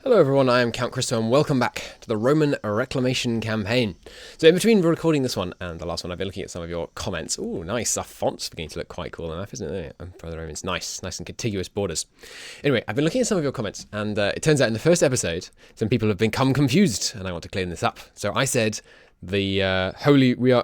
Hello everyone, I am Count Christo and welcome back to the Roman Reclamation campaign. So in between recording this one and the last one, I've been looking at some of your comments. Ooh, nice, our font's beginning to look quite cool enough, isn't it? For the Romans, nice and contiguous borders. Anyway, I've been looking at some of your comments and it turns out in the first episode, some people have become confused and I want to clear this up. So I said I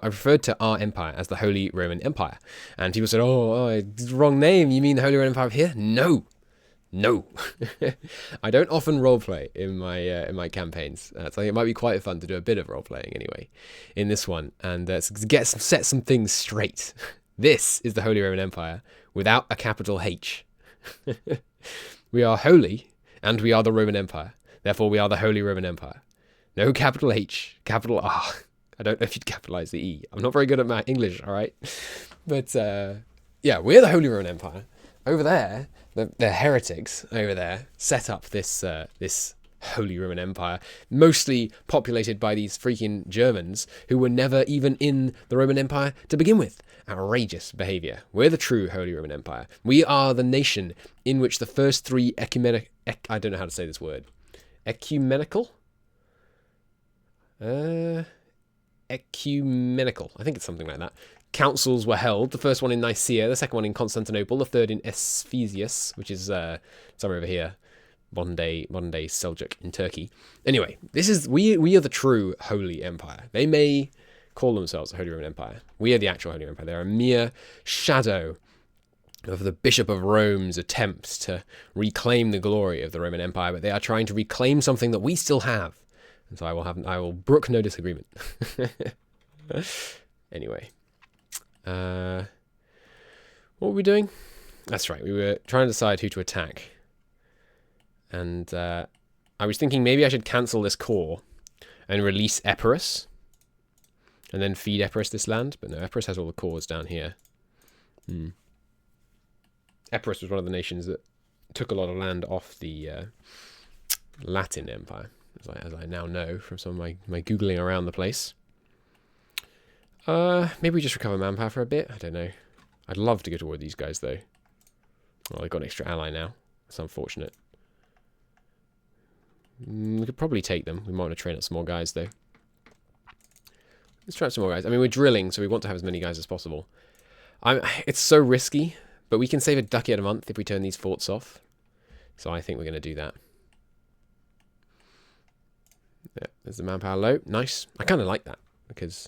referred to our empire as the Holy Roman Empire. And people said, oh, wrong name, you mean the Holy Roman Empire here? No, I don't often roleplay in my campaigns. So I think it might be quite fun to do a bit of roleplaying anyway in this one and set some things straight. This is the Holy Roman Empire without a capital H. We are holy and we are the Roman Empire. Therefore, we are the Holy Roman Empire. No capital H, capital R. I don't know if you'd capitalize the E. I'm not very good at my English, all right? But yeah, we're the Holy Roman Empire. Over there, the heretics over there set up this Holy Roman Empire, mostly populated by these freaking Germans who were never even in the Roman Empire to begin with. Outrageous behavior. We're the true Holy Roman Empire. We are the nation in which the first three I don't know how to say this word. Ecumenical? Ecumenical. I think it's something like that. Councils were held, the first one in Nicaea, the second one in Constantinople, the third in Ephesus, which is somewhere over here, modern day Seljuk in Turkey. Anyway, we are the true Holy Empire. They may call themselves the Holy Roman Empire. We are the actual Holy Roman Empire. They're a mere shadow of the Bishop of Rome's attempts to reclaim the glory of the Roman Empire, but they are trying to reclaim something that we still have. And so I will brook no disagreement. Anyway. What were we doing? That's right, we were trying to decide who to attack. And I was thinking maybe I should cancel this core and release Epirus. And then feed Epirus this land. But no, Epirus has all the cores down here. Epirus was one of the nations that took a lot of land off the Latin Empire, as I now know from some of my Googling around the place. Maybe we just recover manpower for a bit. I don't know. I'd love to go to war with these guys, though. Well, I've got an extra ally now. That's unfortunate. We could probably take them. We might want to train up some more guys, though. Let's try out some more guys. I mean, we're drilling, so we want to have as many guys as possible. It's so risky, but we can save a ducat a month if we turn these forts off. So I think we're going to do that. Yeah, there's the manpower low. Nice. I kind of like that, because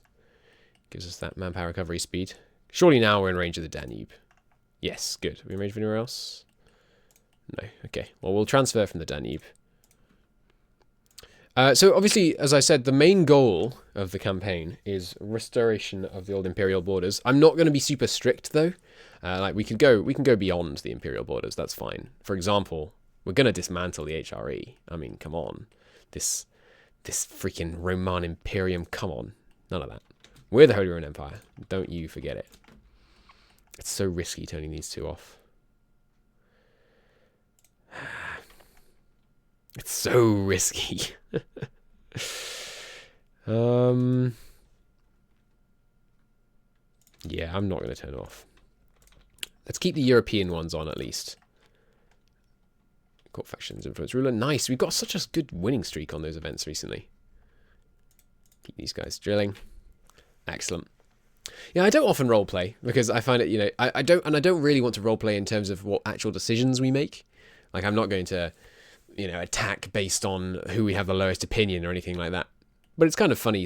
gives us that manpower recovery speed. Surely now we're in range of the Danube. Yes, good. Are we in range of anywhere else? No. Okay. Well, we'll transfer from the Danube. So obviously, as I said, the main goal of the campaign is restoration of the old imperial borders. I'm not going to be super strict though. Like we can go beyond the imperial borders. That's fine. For example, we're going to dismantle the HRE. I mean, come on. This freaking Roman Imperium. Come on. None of that. We're the Holy Roman Empire. Don't you forget it. It's so risky turning these two off. It's so risky. Yeah, I'm not going to turn it off. Let's keep the European ones on at least. Court factions, influence ruler. Nice. We've got such a good winning streak on those events recently. Keep these guys drilling. Excellent. Yeah, I don't often roleplay because I find it, I don't really want to roleplay in terms of what actual decisions we make. Like, I'm not going to, attack based on who we have the lowest opinion or anything like that. But it's kind of funny,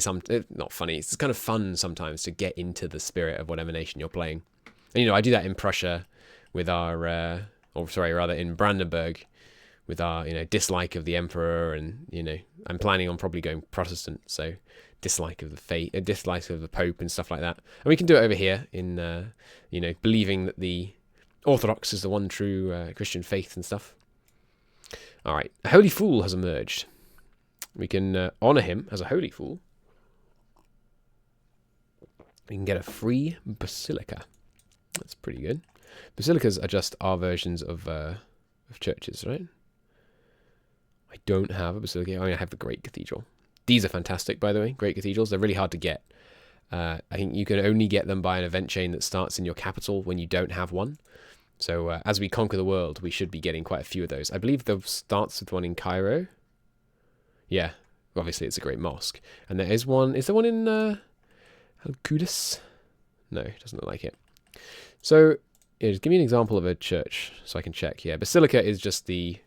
not funny, it's kind of fun sometimes to get into the spirit of whatever nation you're playing. And, I do that in Prussia with our, in Brandenburg with our, dislike of the emperor and, I'm planning on probably going Protestant, so dislike of the faith, dislike of the Pope and stuff like that. And we can do it over here in, believing that the Orthodox is the one true Christian faith and stuff. All right, a holy fool has emerged. We can honor him as a holy fool. We can get a free basilica. That's pretty good. Basilicas are just our versions of churches, right? I don't have a basilica. I have the Great Cathedral. These are fantastic, by the way. Great cathedrals. They're really hard to get. I think you can only get them by an event chain that starts in your capital when you don't have one. So as we conquer the world, we should be getting quite a few of those. I believe there starts with one in Cairo. Yeah, obviously it's a great mosque. And there is one. Is there one in Al-Qudus? No, it doesn't look like it. So, yeah, just give me an example of a church so I can check. Yeah, Basilica is just the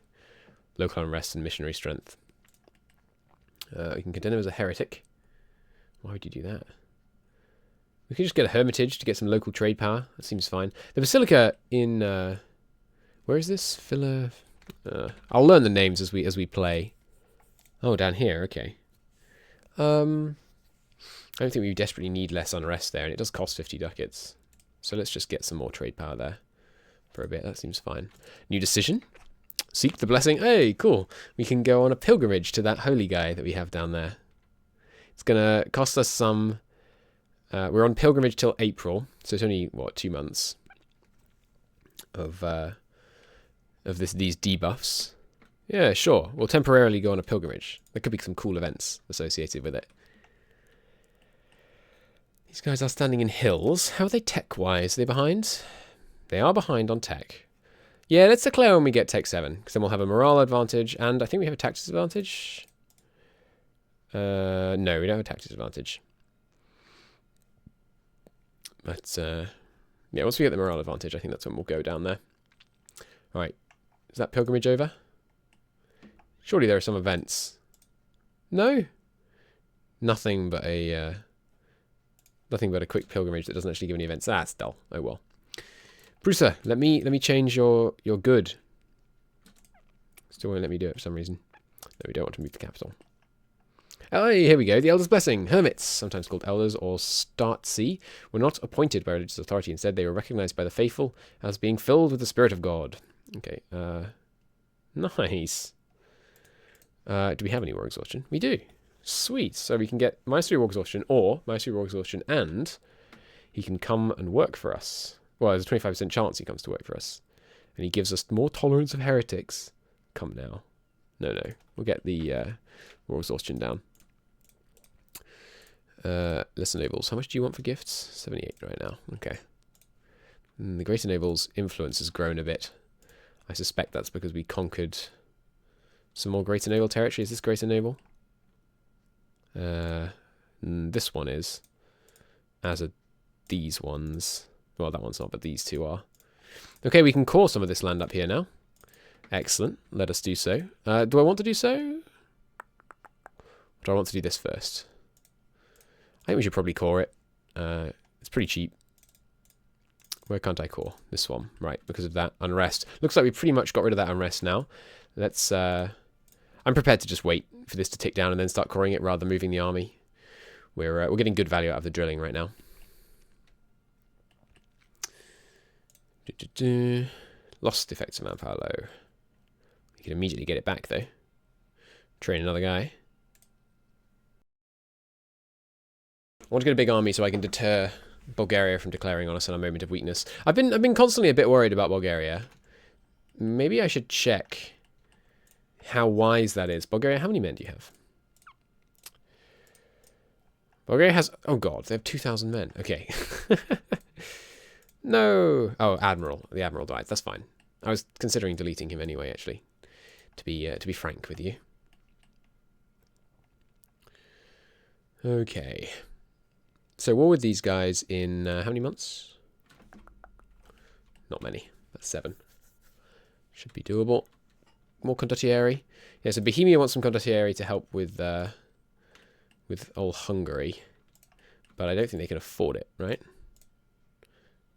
local unrest and missionary strength. You can condemn him as a heretic. Why would you do that? We can just get a hermitage to get some local trade power. That seems fine. The Basilica in... where is this? I'll learn the names as we play. Oh, down here. Okay. I don't think we desperately need less unrest there, and it does cost 50 ducats. So let's just get some more trade power there for a bit. That seems fine. New decision. Seek the blessing. Hey, cool. We can go on a pilgrimage to that holy guy that we have down there. It's going to cost us some... we're on pilgrimage till April, so it's only, what, 2 months of these debuffs. Yeah, sure. We'll temporarily go on a pilgrimage. There could be some cool events associated with it. These guys are standing in hills. How are they tech-wise? Are they behind? They are behind on tech. Yeah, let's declare when we get tech 7, because then we'll have a morale advantage, and I think we have a tax disadvantage. No, we don't have a tax disadvantage. But, yeah, once we get the morale advantage, I think that's when we'll go down there. Alright, is that pilgrimage over? Surely there are some events. No? Nothing but a quick pilgrimage that doesn't actually give any events. That's dull. Oh well. Brucer, let me change your good. Still won't let me do it for some reason. No, we don't want to move the capital. Oh, here we go. The Elder's Blessing. Hermits, sometimes called elders or startsi, were not appointed by religious authority. Instead, they were recognized by the faithful as being filled with the Spirit of God. Okay. Nice. Do we have any war exhaustion? We do. Sweet. So we can get Maestry War Exhaustion or Maestry War Exhaustion, and he can come and work for us. Well, there's a 25% chance he comes to work for us. And he gives us more tolerance of heretics. Come now. No. We'll get the War Exhaustion down. Lesser Nobles. How much do you want for gifts? 78 right now. Okay. The Greater Nobles' influence has grown a bit. I suspect that's because we conquered some more Greater Noble territory. Is this Greater Noble? This one is. As are these ones. Well, that one's not, but these two are. Okay, we can core some of this land up here now. Excellent. Let us do so. Do I want to do so? Or do I want to do this first? I think we should probably core it. It's pretty cheap. Where can't I core? This one. Right, because of that unrest. Looks like we pretty much got rid of that unrest now. Let's... I'm prepared to just wait for this to tick down and then start coring it rather than moving the army. We're getting good value out of the drilling right now. Lost effects of manpower low. We can immediately get it back though. Train another guy. I want to get a big army so I can deter Bulgaria from declaring on us in a moment of weakness. I've been constantly a bit worried about Bulgaria. Maybe I should check how wise that is. Bulgaria, how many men do you have? Bulgaria has... Oh god, they have 2,000 men. Okay. No. Oh, Admiral. The Admiral died. That's fine. I was considering deleting him anyway, actually. To be frank with you. Okay. So war with these guys in how many months? Not many. That's 7. Should be doable. More condottieri. Yeah, so Bohemia wants some condottieri to help with old Hungary. But I don't think they can afford it, right?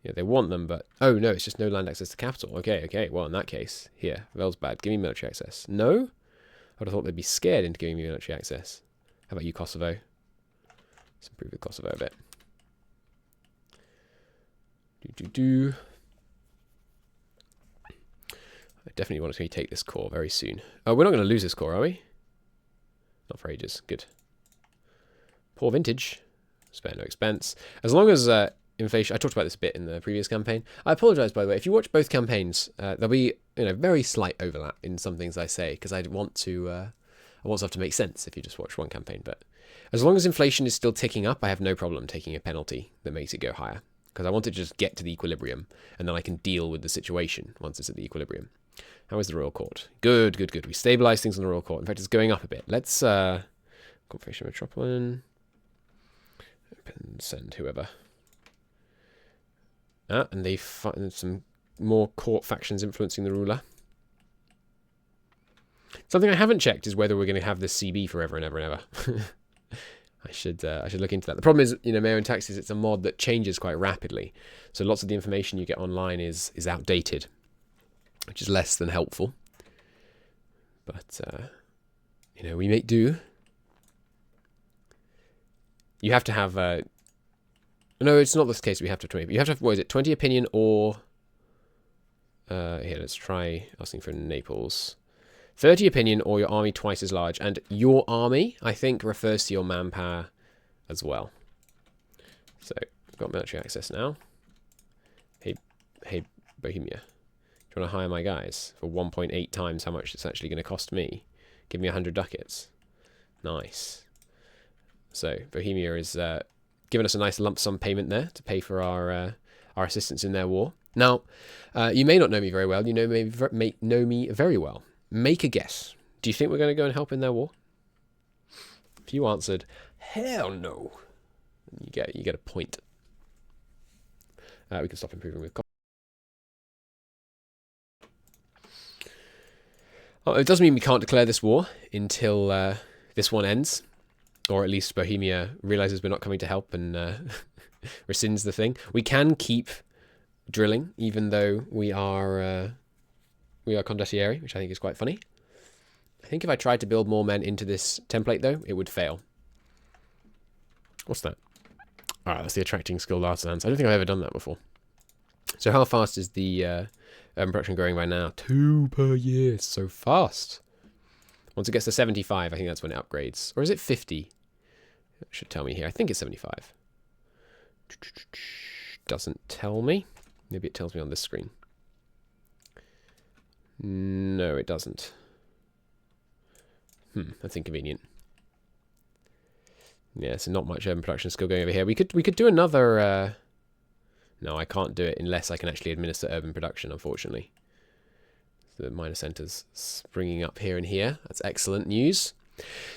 Yeah, they want them, but... Oh, no, it's just no land access to capital. Okay. Well, in that case, here, Velsbad, give me military access. No? I would have thought they'd be scared into giving me military access. How about you, Kosovo? Let's improve the Kosovo a bit. I definitely want to take this core very soon. Oh, we're not going to lose this core, are we? Not for ages. Good. Poor vintage. Spare no expense. As long as inflation... I talked about this a bit in the previous campaign. I apologise, by the way. If you watch both campaigns, there'll be very slight overlap in some things I say, because I want stuff to make sense if you just watch one campaign. But as long as inflation is still ticking up, I have no problem taking a penalty that makes it go higher, because I want it to just get to the equilibrium, and then I can deal with the situation once it's at the equilibrium. How is the royal court? Good, good, good. We stabilize things on the royal court. In fact, it's going up a bit. Let's confirmation metropolitan. Open, send whoever. And they find some more court factions influencing the ruler. Something I haven't checked is whether we're going to have this CB forever and ever and ever. I should look into that. The problem is, MEIOU&Taxes, it's a mod that changes quite rapidly. So lots of the information you get online is outdated, which is less than helpful. But, we make do. You have to have... no, it's not this case. We have to have 20. You have to have, what is it, 20 opinion or... here, let's try asking for Naples. 30 opinion or your army twice as large. And your army, I think, refers to your manpower as well. So, we've got military access now. Hey, Bohemia. Do you want to hire my guys for 1.8 times how much it's actually going to cost me? Give me 100 ducats. Nice. So, Bohemia is giving us a nice lump sum payment there to pay for our assistance in their war. Now, you may not know me very well. You know me very well. Make a guess. Do you think we're going to go and help in their war? If you answered, hell no, you get a point. We can stop improving with. Oh, it doesn't mean we can't declare this war until this one ends, or at least Bohemia realizes we're not coming to help and rescinds the thing. We can keep drilling, even though we are condottieri, which I think is quite funny. I think if I tried to build more men into this template, though, it would fail. What's that? All right, that's the attracting skilled artisans. I don't think I've ever done that before. So how fast is the urban production growing by now? 2 per year. So fast. Once it gets to 75, I think that's when it upgrades. Or is it 50? It should tell me here. I think it's 75. Doesn't tell me. Maybe it tells me on this screen. No, it doesn't. That's inconvenient. Yeah, so not much urban production skill going over here. We could do another... No, I can't do it unless I can actually administer urban production, unfortunately. The minor centres springing up here and here. That's excellent news.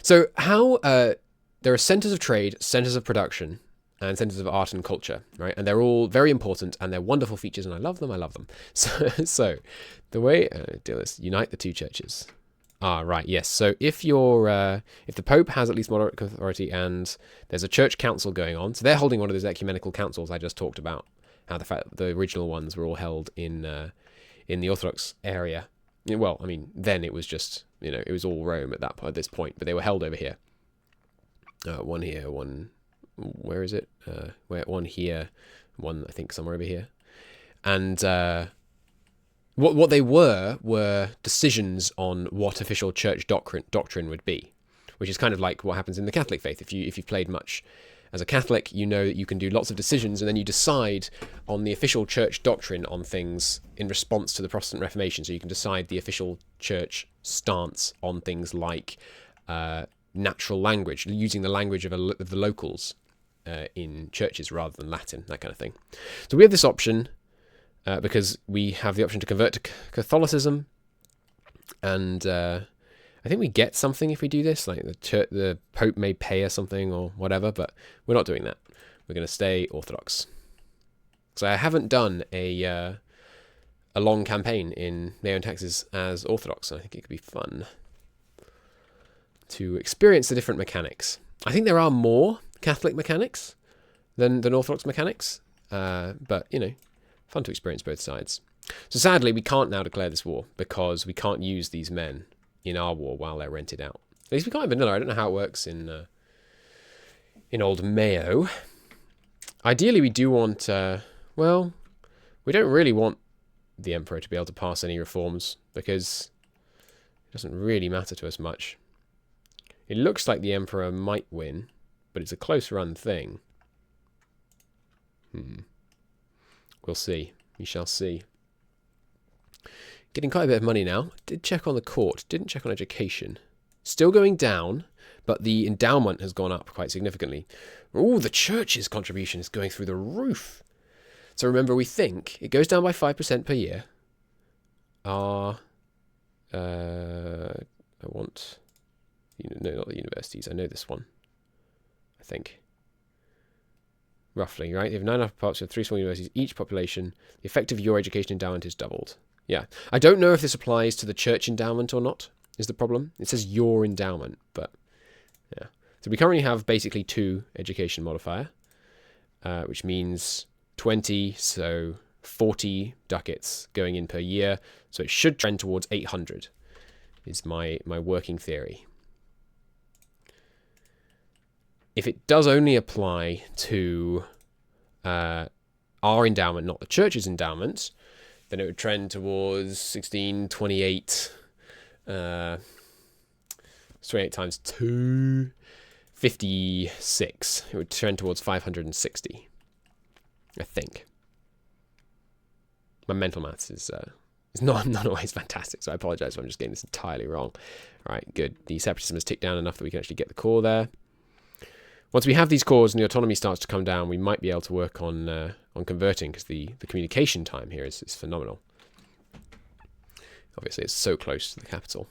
So how... there are centres of trade, centres of production, and centres of art and culture, right? And they're all very important, and they're wonderful features, and I love them, I love them. So the way... do this. Unite the two churches. Ah, right, yes. So if you're... if the Pope has at least moderate authority, and there's a church council going on, so they're holding one of those ecumenical councils I just talked about, how the original ones were all held in the Orthodox area. Well, I mean, then it was just, it was all Rome at this point, but they were held over here. One here, one... Where is it? One here, one I think somewhere over here. And what they were decisions on what official church doctrine would be, which is kind of like what happens in the Catholic faith. If you've played much as a Catholic, you know that you can do lots of decisions, and then you decide on the official church doctrine on things in response to the Protestant Reformation. So you can decide the official church stance on things like natural language, using the language of the locals in churches rather than Latin, that kind of thing. So we have this option because we have the option to convert to Catholicism, and I think we get something if we do this, like the Pope may pay us something or whatever, but we're not doing that. We're going to stay Orthodox. So I haven't done a long campaign in MEIOU&Taxes as Orthodox, and I think it could be fun to experience the different mechanics. I think there are more Catholic mechanics than Orthodox mechanics, but, fun to experience both sides. So sadly, we can't now declare this war because we can't use these men in our war while they're rented out. At least we can't in vanilla. I don't know how it works in old MEIOU. Ideally, we do want... well, we don't really want the Emperor to be able to pass any reforms because it doesn't really matter to us much. It looks like the Emperor might win, but it's a close run thing. We'll see. We shall see. Getting quite a bit of money now. Did check on the court. Didn't check on education. Still going down, but the endowment has gone up quite significantly. Oh, the church's contribution is going through the roof. So remember, we think it goes down by 5% per year. Our I want, no, not the universities. I know this one, I think. Roughly, right? You have 9 upper parts with 3 small universities, each population. The effect of your education endowment is doubled. Yeah. I don't know if this applies to the church endowment or not, is the problem. It says your endowment, but yeah. So we currently have basically 2 education modifier, which means 20, so 40 ducats going in per year. So it should trend towards 800 is my working theory. If it does only apply to our endowment, not the church's endowment, then it would trend towards 16, 28, 28 times 2, 56. It would trend towards 560, I think. My mental maths is not always fantastic, so I apologise if I'm just getting this entirely wrong. All right, good. The separatism has ticked down enough that we can actually get the core there. Once we have these cores and the autonomy starts to come down, we might be able to work on converting, because the communication time here is phenomenal. Obviously, it's so close to the capital.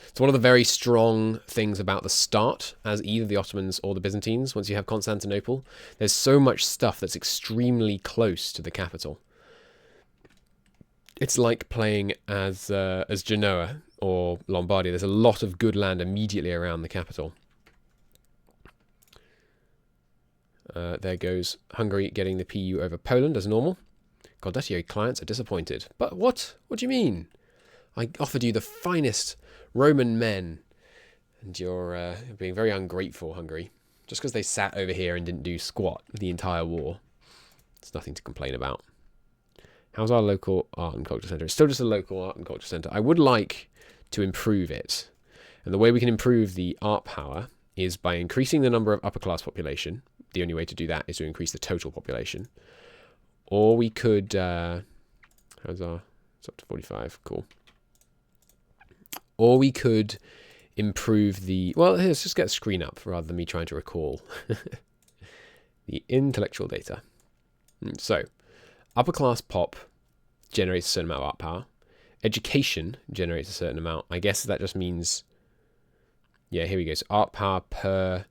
It's one of the very strong things about the start as either the Ottomans or the Byzantines. Once you have Constantinople, there's so much stuff that's extremely close to the capital. It's like playing as Genoa or Lombardy. There's a lot of good land immediately around the capital. There goes Hungary getting the PU over Poland as normal. Gondottieri clients are disappointed. But what? What do you mean? I offered you the finest Roman men, and you're being very ungrateful, Hungary. Just because they sat over here and didn't do squat the entire war. It's nothing to complain about. How's our local art and culture centre? It's still just a local art and culture centre. I would like to improve it. And the way we can improve the art power is by increasing the number of upper class population. The only way to do that is to increase the total population. Or we could... how's our... It's up to 45. Cool. Or we could improve the... Well, let's just get a screen up rather than me trying to recall the intellectual data. So, upper class pop generates a certain amount of art power. Education generates a certain amount. I guess that just means... Yeah, here we go. So art power per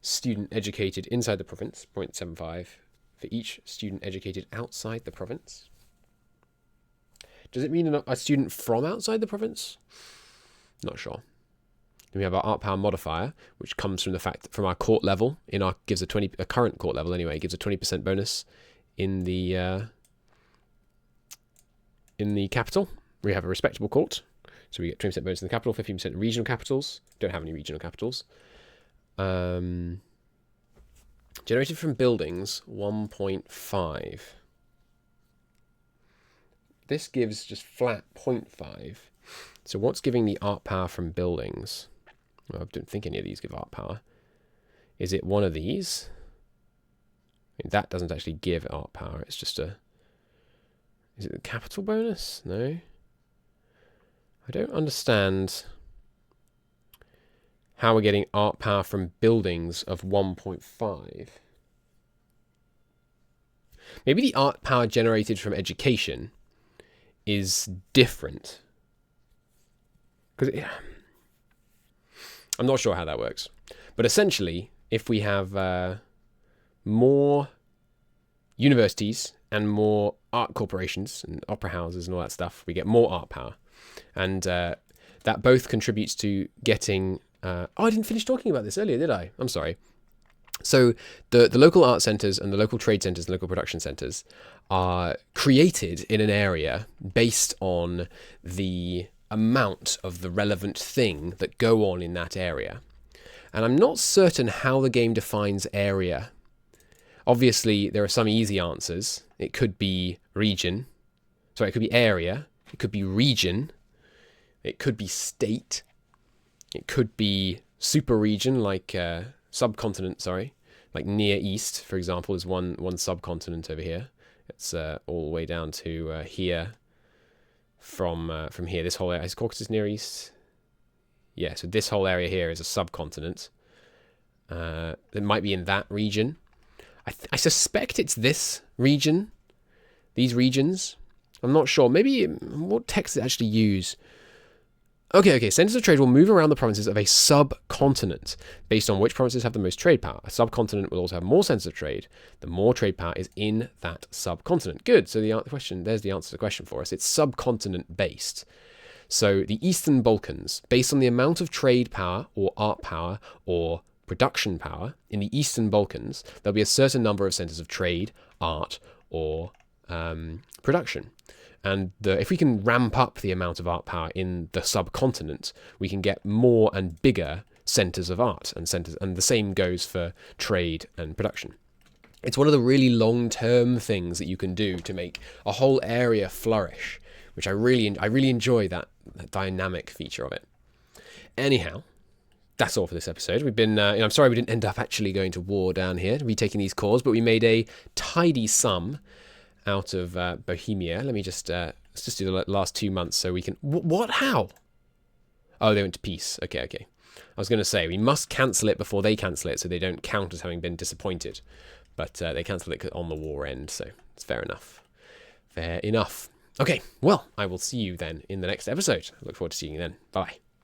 student educated inside the province, 0.75 for each student educated outside the province. Does it mean a student from outside the province? Not sure. Then we have our art power modifier, which comes from the fact that from our court level, gives a current court level anyway, gives a 20% bonus in the capital. We have a respectable court, so we get 20% bonus in the capital, 15% in regional capitals. Don't have any regional capitals. Generated from buildings, 1.5. This gives just flat 0.5. So what's giving the art power from buildings? Well, I don't think any of these give art power. Is it one of these? I mean, that doesn't actually give art power. It's just a... Is it the capital bonus? No. I don't understand how we're getting art power from buildings of 1.5. Maybe the art power generated from education is different. Because I'm not sure how that works. But essentially, if we have more universities and more art corporations and opera houses and all that stuff, we get more art power. And that both contributes to getting... I didn't finish talking about this earlier, did I? I'm sorry. So the local art centres and the local trade centres and local production centres are created in an area based on the amount of the relevant thing that go on in that area. And I'm not certain how the game defines area. Obviously, there are some easy answers. It could be region. Sorry, it could be area. It could be region. It could be state. It could be super region, like subcontinent, sorry. Like Near East, for example, is one subcontinent over here. It's all the way down to here. From here, this whole area is Caucasus, Near East. Yeah, so this whole area here is a subcontinent. It might be in that region. I suspect it's this region. These regions. I'm not sure. Maybe what text does it actually use Okay, centers of trade will move around the provinces of a subcontinent based on which provinces have the most trade power. A subcontinent will also have more centers of trade. The more trade power is in that subcontinent. Good. So the question, there's the answer to the question for us. It's subcontinent based. So the Eastern Balkans, based on the amount of trade power or art power or production power in the Eastern Balkans, there'll be a certain number of centers of trade, art, or production. And if we can ramp up the amount of art power in the subcontinent, we can get more and bigger centers of art and the same goes for trade and production. It's one of the really long-term things that you can do to make a whole area flourish, which I really enjoy that dynamic feature of it. Anyhow, that's all for this episode. We've been, I'm sorry we didn't end up actually going to war down here, retaking these cores, but we made a tidy sum out of Bohemia. Let me just let's just do the last 2 months so we can. What? How? Oh, they went to peace. Okay. I was going to say we must cancel it before they cancel it, so they don't count as having been disappointed. But they cancelled it on the war end, so it's fair enough. Fair enough. Okay, well, I will see you then in the next episode. I look forward to seeing you then. Bye.